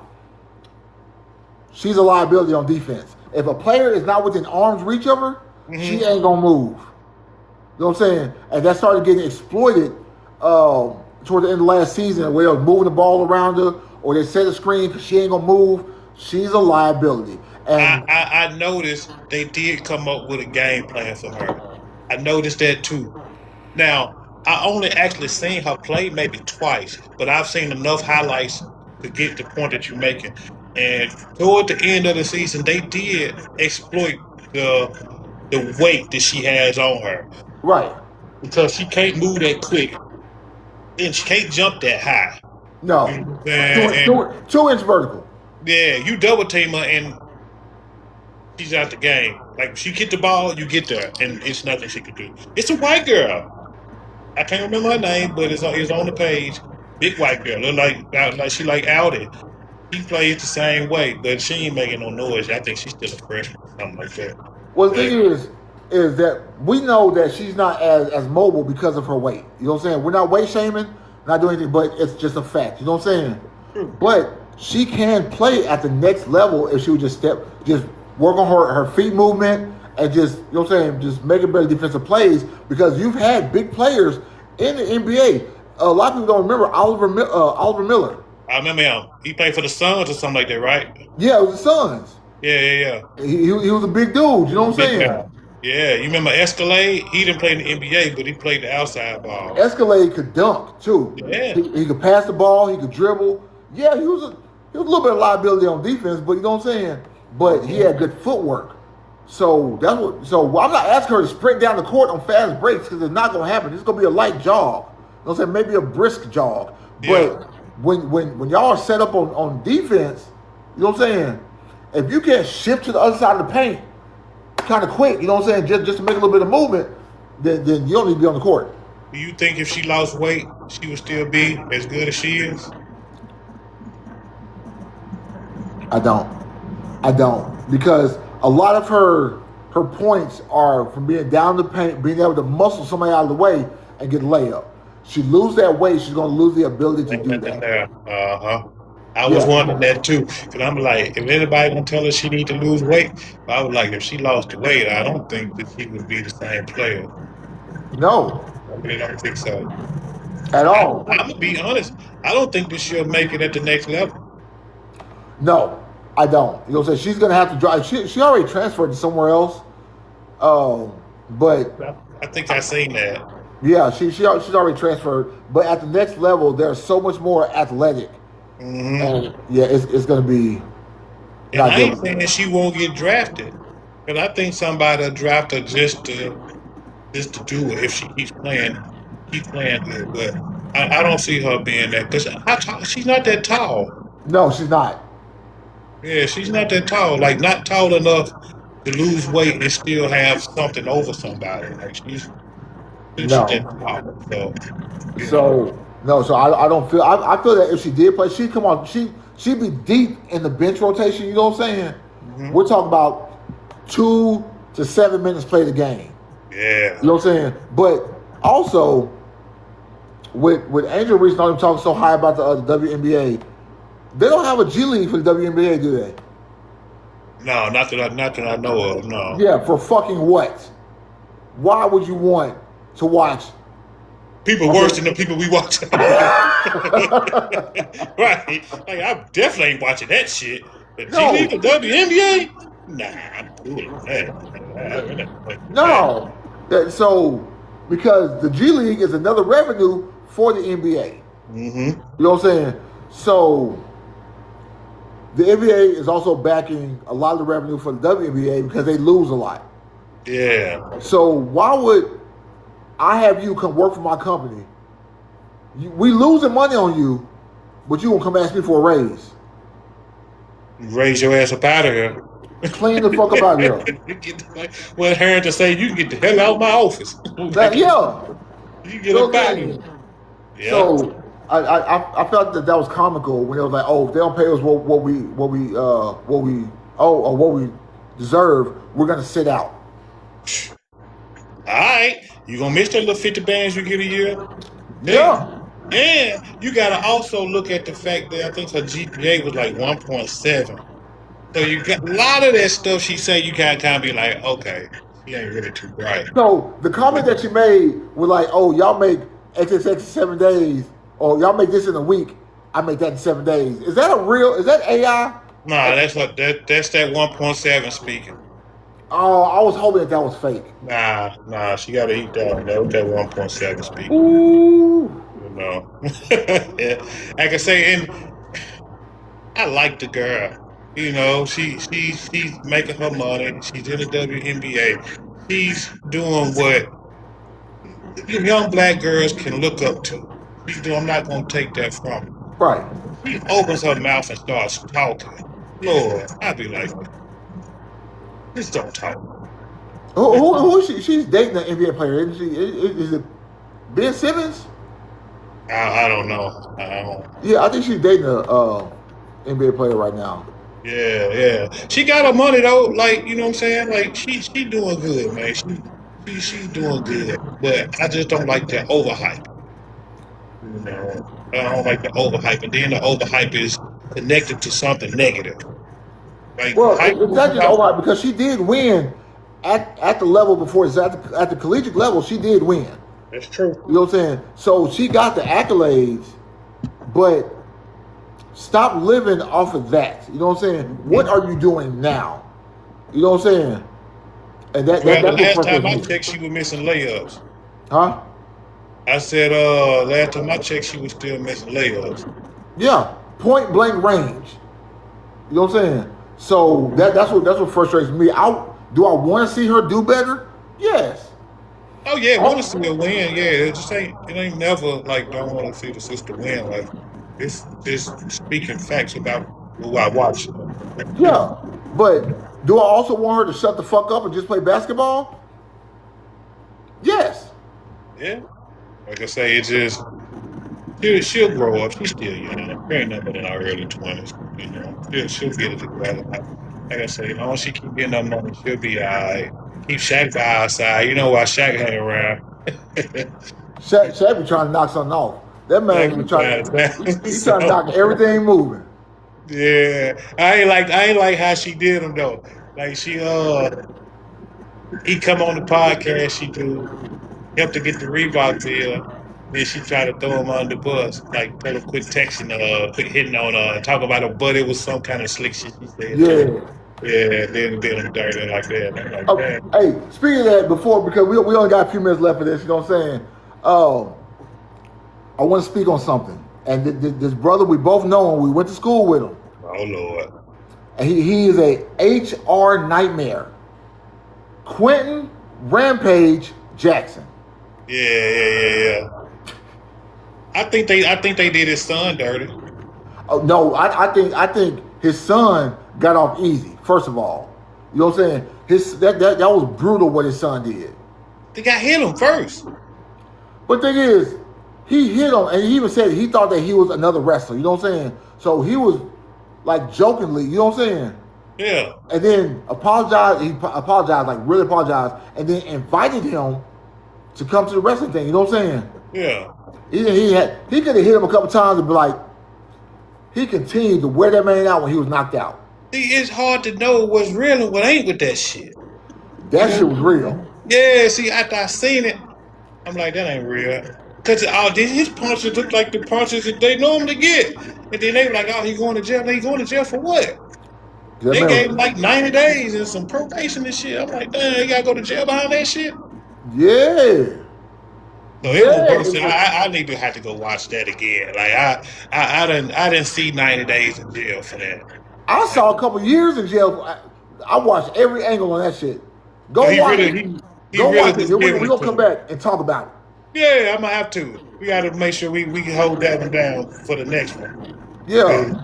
She's a liability on defense. If a player is not within arm's reach of her, she ain't going to move. You know what I'm saying? And that started getting exploited toward the end of last season where they were moving the ball around her or they set a screen because she ain't going to move. She's a liability. And I noticed they did come up with a game plan for her. I noticed that too. Now, I only actually seen her play maybe twice, but I've seen enough highlights to get the point that you're making. And toward the end of the season, they did exploit the weight that she has on her. Right. Because she can't move that quick. And she can't jump that high. No. 2-inch vertical. Yeah, you double team her and she's out the game. Like, if she get the ball, you get there, and it's nothing she could do. It's a white girl. I can't remember her name, but it's on the page. Big white girl. Look like she like Audi. She plays the same way, but she ain't making no noise. I think she's still a freshman or something like that. Well, the thing is that we know that she's not as mobile because of her weight. You know what I'm saying? We're not weight shaming, not doing anything, but it's just a fact. You know what I'm saying? But she can play at the next level if she would just work on her feet movement and just, you know what I'm saying, just make better defensive plays because you've had big players in the NBA. A lot of people don't remember Oliver Miller. I remember him. He played for the Suns or something like that, right? Yeah, it was the Suns. Yeah. He was a big dude, you know what I'm saying? Guy. Yeah, you remember Escalade? He didn't play in the NBA, but he played the outside ball. Escalade could dunk, too. Yeah. He could pass the ball, he could dribble. Yeah, he was a little bit of liability on defense, but you know what I'm saying? But he had good footwork. So I'm not asking her to sprint down the court on fast breaks because it's not going to happen. It's going to be a light jog. You know what I'm saying? Maybe a brisk jog. Yeah. But when y'all are set up on defense, you know what I'm saying? If you can't shift to the other side of the paint kind of quick, you know what I'm saying, just to make a little bit of movement, then you don't need to be on the court. Do you think if she lost weight, she would still be as good as she is? I don't because a lot of her points are from being down the paint, being able to muscle somebody out of the way and get layup. She lose that weight, she's gonna lose the ability to do that. I was wondering that too, because I'm like, if anybody gonna tell her she need to lose weight, I was like, if she lost the weight, I don't think that she would be the same player. No, I don't think so. at all. I'm gonna be honest. I don't think that she'll make it at the next level. No, I don't. You know what I'm saying? She's gonna have to drive. She already transferred to somewhere else. But I think I seen that. yeah, she's already transferred. But at the next level, they're so much more athletic. And yeah, it's gonna be. And I ain't saying she won't get drafted, but I think somebody will draft her just to do it if she keeps playing good. But I don't see her being that because she's not that tall. No, she's not. Yeah, she's not that tall. Like not tall enough to lose weight and still have something over somebody. Like she's No. that tall. So I don't feel. I feel that if she did play, she'd come on. She'd be deep in the bench rotation. You know what I'm saying? We're talking about 2 to 7 minutes play the game. Yeah. You know what I'm saying? But also, with Angel Reese not even talking so high about the WNBA, they don't have a G League for the WNBA, do they? No, not that I know of. No. Yeah, for fucking what? Why would you want to watch people worse than the people we watch? Right? Like I definitely ain't watching that shit. But G League or WNBA? Nah, I'm cool with that. No. So, because the G League is another revenue for the NBA. You know what I'm saying? So, the NBA is also backing a lot of the revenue for the WNBA because they lose a lot. Yeah. So, why would I have you come work for my company? We losing money on you, but you gonna come ask me for a raise? Raise your ass up out of here. Clean the fuck up out of here. Well, her to say you can get the hell out of my office. Yeah. You get up out of here. Yeah. So I felt that was comical when it was like, oh, if they don't pay us what we owe or what we deserve, we're gonna sit out. All right, you gonna miss that little 50 bands you get a year? Yeah. And you gotta also look at the fact that I think her GPA was like 1.7. So you got a lot of that stuff she said you gotta kind of be like, okay, she ain't really too bright. So the comment that she made was like, oh, y'all make XXX in 7 days, or y'all make this in a week, I make that in 7 days. Is that AI? Nah, that's that 1.7 speaking. Oh, I was hoping that was fake. Nah, she gotta eat that. That 1.7 speaking. Ooh. You know. Yeah. Like I say, and I like the girl. You know, she's making her money. She's in the WNBA. She's doing what young black girls can look up to. She's doing. I'm not gonna take that from her. Right. She opens her mouth and starts talking. Lord, I'd be like, just don't talk. Who is she? She's dating an NBA player, isn't she? Is it Ben Simmons? I don't know. Yeah, I think she's dating a NBA player right now. Yeah. She got her money though. Like, you know what I'm saying? Like she doing good, man. She's doing good. But I just don't like that overhype. You know, I don't like the overhype, and then the overhype is connected to something negative. Like, well, it's not just overhype because she did win at the level before. At the collegiate level, she did win. That's true. You know what I'm saying? So she got the accolades, but stop living off of that. You know what I'm saying? What are you doing now? You know what I'm saying? And the last time I checked, she was missing layups. Huh? I said, last time I checked, she was still missing layups. Yeah, point blank range. You know what I'm saying? So that's what frustrates me. Do I want to see her do better? Yes. Oh yeah, want to see her win. Yeah, it ain't never like don't want to see the sister win. Like it's just speaking facts about who I watch. Yeah, but do I also want her to shut the fuck up and just play basketball? Yes. Yeah. Like I say, it's just she'll grow up. She's still young. She ain't nothing in our early 20s. You know, she'll get it together. Like I say, as long as she keep getting her money, she'll be all right. Keep Shaq by our side. You know why Shaq hang around. Shaq be trying to knock something off. That man be trying. He's trying to knock everything moving. Yeah, I ain't like how she did him though. Like he come on the podcast, she do help to get the Reebok deal. Then she tried to throw him under the bus, like tell him quit texting, quit hitting on talk about her, but it was some kind of slick shit she said. Yeah. Yeah, then did him dirty like that. I'm like, Okay. Hey, speaking of that, because we only got a few minutes left for this, you know what I'm saying? I want to speak on something. And this brother, we both know him. We went to school with him. Oh, Lord. And he is a HR nightmare. Quentin Rampage Jackson. Yeah. I think they did his son dirty. Oh no, I think his son got off easy. First of all, you know what I'm saying? That was brutal what his son did. The guy hit him first. But the thing is, he hit him, and he even said he thought that he was another wrestler. You know what I'm saying? So he was like jokingly, you know what I'm saying? Yeah. And then apologized. He apologized, like really apologized, and then invited him to come to the wrestling thing. You know what I'm saying? Yeah. He could have hit him a couple times and be like, he continued to wear that man out when he was knocked out. See, it's hard to know what's real and what ain't with that shit. That shit was real. Yeah, see, after I seen it, I'm like, that ain't real. Because his punches look like the punches that they normally get. And then they were like, oh, he going to jail. He going to jail for what? They gave him like 90 days and some probation and shit. I'm like, damn, you got to go to jail behind that shit? Yeah. So I need to have to go watch that again. Like I didn't see 90 days in jail for that. I saw a couple years in jail. I watched every angle on that shit. Go watch it. Go watch it. We're gonna come back and talk about it. Yeah, I'm gonna have to. We got to make sure we can hold that one down for the next one. Yeah.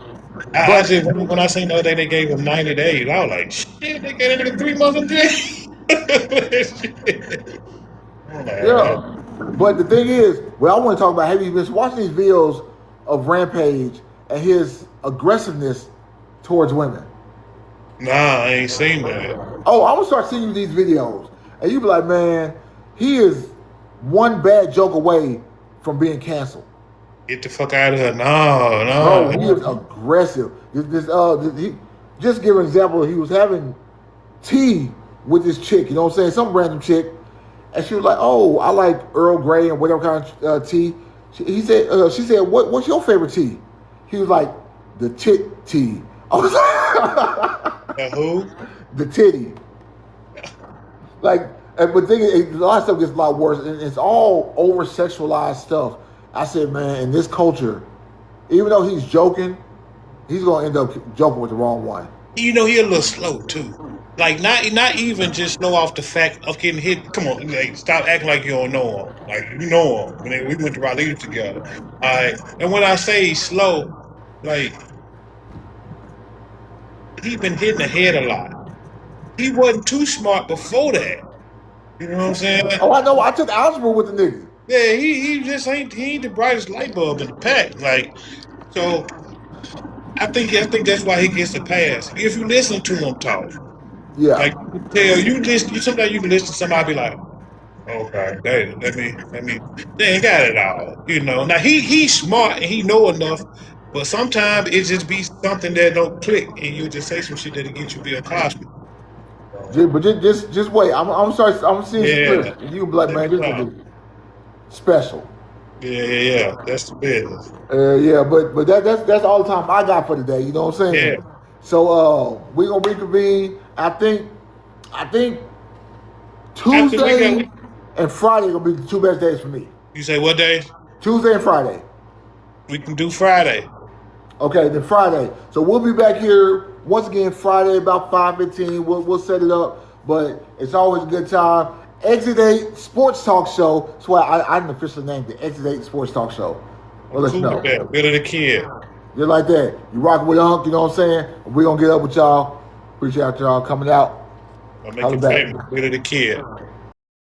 When I seen the other day they gave him 90 days, I was like, shit, they gave him 3 months in jail. Yeah. But the thing is, what I want to talk about, have you been watching these videos of Rampage and his aggressiveness towards women? Nah, I ain't seen that. Oh, I'm going to start seeing you these videos. And you be like, man, he is one bad joke away from being canceled. Get the fuck out of here. No. Bro, he is aggressive. Just give an example. He was having tea with this chick, you know what I'm saying? Some random chick. And she was like, "Oh, I like Earl Grey and whatever kind of tea." She said, "What's your favorite tea?" He was like, "The tit tea." I was like, "The who?" The titty. Like, but thing is, a lot of stuff gets a lot worse, and it's all over sexualized stuff. I said, man, in this culture, even though he's joking, he's gonna end up joking with the wrong one. You know, he a little slow too. Like not even just slow off the fact of getting hit. Come on, like, stop acting like you don't know him. Like you know him. When we went to Raleigh together. All right. And when I say slow, like he been hitting the head a lot. He wasn't too smart before that. You know what I'm saying? Oh, I know. I took algebra with the nigga. Yeah, he just ain't the brightest light bulb in the pack. Like, so I think that's why he gets the pass. If you listen to him talk. Yeah. Like sometimes you can listen to somebody be like, okay, let me they ain't got it all. You know. Now he's smart and he know enough, but sometimes it just be something that don't click and you just say some shit that'll get you Bill Cosby. But just wait. I'm sorry. I'm seeing some clips. And you can be like, man, this is special. Yeah. That's the business. Yeah, but that's all the time I got for today. You know what I'm saying? Yeah. So we gonna reconvene. I think Tuesday and Friday gonna be the two best days for me. You say what days? Tuesday and Friday. We can do Friday. Okay, then Friday. So we'll be back here once again Friday about 5:15. We'll set it up, but it's always a good time. Exit 8 Sports Talk Show. That's why I didn't officially name it Exit 8 Sports Talk Show. Well, let's know. Billy the Kid. Just like that. You rocking with Unc, you know what I'm saying? We're going to get up with y'all. Appreciate y'all coming out. I'll make it famous. Billy the Kid.